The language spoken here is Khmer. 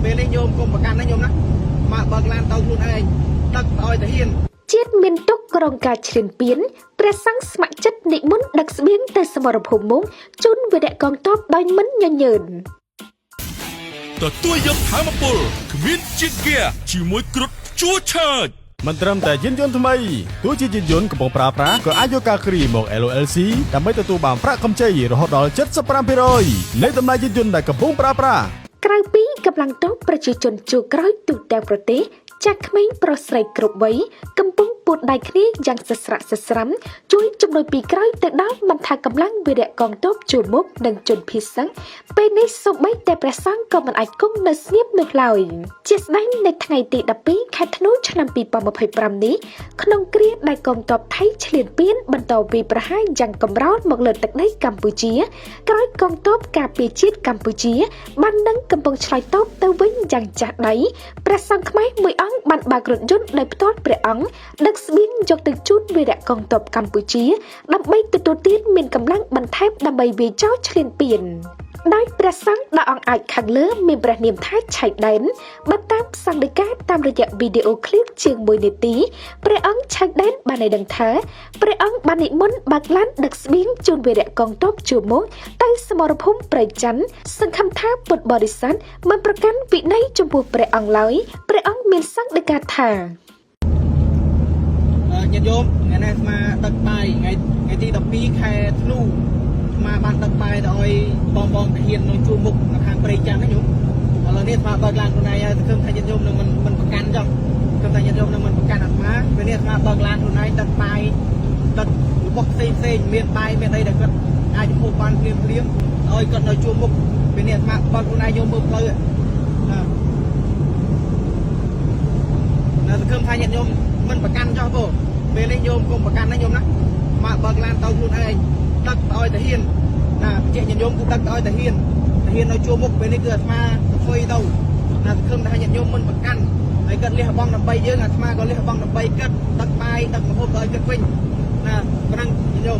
ពេលនេះញោមគុំប្រកាន់ណាញោមណាមកបើកឡានទៅខ្លួនឯងដឹកឲ្យទៅហ៊ានជាតិមានទុកក្រុងការឈ្លានពានព្រះសង្ឃស្ម័គ្រចិត្តនិមន្តដឹកស្បៀងទៅសមរភូមិមុខជូនវីរៈកងទ័ពដោយមិនញញើនទទួលយកធម្មពលគ្មានជាតិហ្គាជាមួយគ្រុឌជួឆើតមិនត្រឹមតែយានយន្តថ្មីទោះជាយានយន្តកំពុងប្រើប្រាស់ក៏អាចយកការគ្រីមក LOLC ដើម្បីទទួលបានប្រាក់កម្ចីរហូតដល់ 75% នៃតម្លៃយានយន្តដែលកំពុងប្រើប្រាស់ក្រៅពីកម្លាំងទ័ពប្រជាជនជួរក្រោយទូទាំងប្រទេសចាក់ក្មេងប្រុសស្រីគ្រប់វ័យកំពុងពួតដៃគ្នាយ៉ាងសស្រាក់សស្រាំជួយជំនួយពីក្រោយទៅដល់មិនថាកម្លាំងវីរៈកងទ័ពជួរមុខនិងជនភៀសសង្ឃពេលនេះសូម្បីតែព្រះសង្ឃក៏មិនអាចគង់នៅស្ងៀមនោះឡើយជាស្ដែងនៅថ្ងៃទី12ខែធ្នូឆ្នាំ2025នេះក្នុងគ្រាដែលកងទ័ពថៃឈ្លានពានបន្តវាយប្រហារយ៉ាងកម្រោលមកលើទឹកដីកម្ពុជាក្រោយកងទ័ពការពារជាតិកម្ពុជាបាននឹងកំពុងឆ្លើយតបទៅវិញយ៉ាងចាស់ដៃព្រះសង្ឃខ្មែរមួយអង្គបានបើករថយន្តដោយផ្ទាល់ព្រះអង្គដឹកស្បៀងយកទៅជូនវីរៈកងទ័ពកម្ពុជាដើម្បីទទួលទានមានកម្លាំងបន្ថែមដើម្បីវាយចោលឈ្លានពានដោយព្រះសង្ឃដ៏អង្អាចខាងលើមានព្រះនាមថាឆៃដែនបើតាមសង្ឃដីកាតាមរយៈវីដេអូឃ្លីបជាង1នាទីព្រះអង្គឆៃដែនបានឲ្យដឹងថាព្រះអង្គបាននិមន្តបើកឡានដឹកស្បៀងជូនវីរៈកងទ័ពជួរមុខទៅសមរភូមិព្រៃច័ន្ទសង្ឃឹមថាពុទ្ធបរិស័ទមិនប្រកាន់វិន័យចំពោះព្រះអង្គឡើយព្រះអង្គមានសង្ឃដីកាថាញាតិញោមថ្ងៃនេះស្មាដឹកបាយថ្ងៃទី12ខែធ្នូស្មាបានដឹកបាយទៅឲ្យបងទាហាននៅជួរមុខនៅខាងព្រៃច័ន្ទណាញោមឥឡូវនេះស្មាបើកឡានខ្លួនឯងហើយសង្ឃឹមថាញាតិញោមនឹងមិនប្រកាន់ចុះសង្ឃឹមថាញាតិញោមនឹងមិនប្រកាន់អាស្មាពេលនេះស្មាបើកឡានខ្លួនឯងដឹកបាយដឹករបស់ផ្សេងមានបាយមានអីដែលគាត់អាចហូបបានភ្លាមឲ្យគាត់នៅជួរមុខពេលនេះស្មាបើកខ្លួនឯងញោមមើលផ្លូវណាសង្ឃឹមថាញាតិញោមមិនប្រកាន់ចុះបងពេលនេះញោមគុំប្រកាន់ណាញោមណាមកបើកឡានទៅខ្លួនឯងដឹកឲ្យទៅហ៊ានណាជាញាតិញោមគឺដឹកឲ្យទៅហ៊ាននៅជួរមុខពេលនេះគឺអាត្មាធ្វើទៅណាសង្ឃឹមថាញាតិញោមមិនប្រកាន់ហើយគាត់លះបង់ដើម្បីយើងអាត្មាក៏លះបង់ដើម្បីគាត់ដឹកបាយដឹកម្ហូបទៅឲ្យគាត់វិញណាប៉ុណ្ណឹងញាតិញោម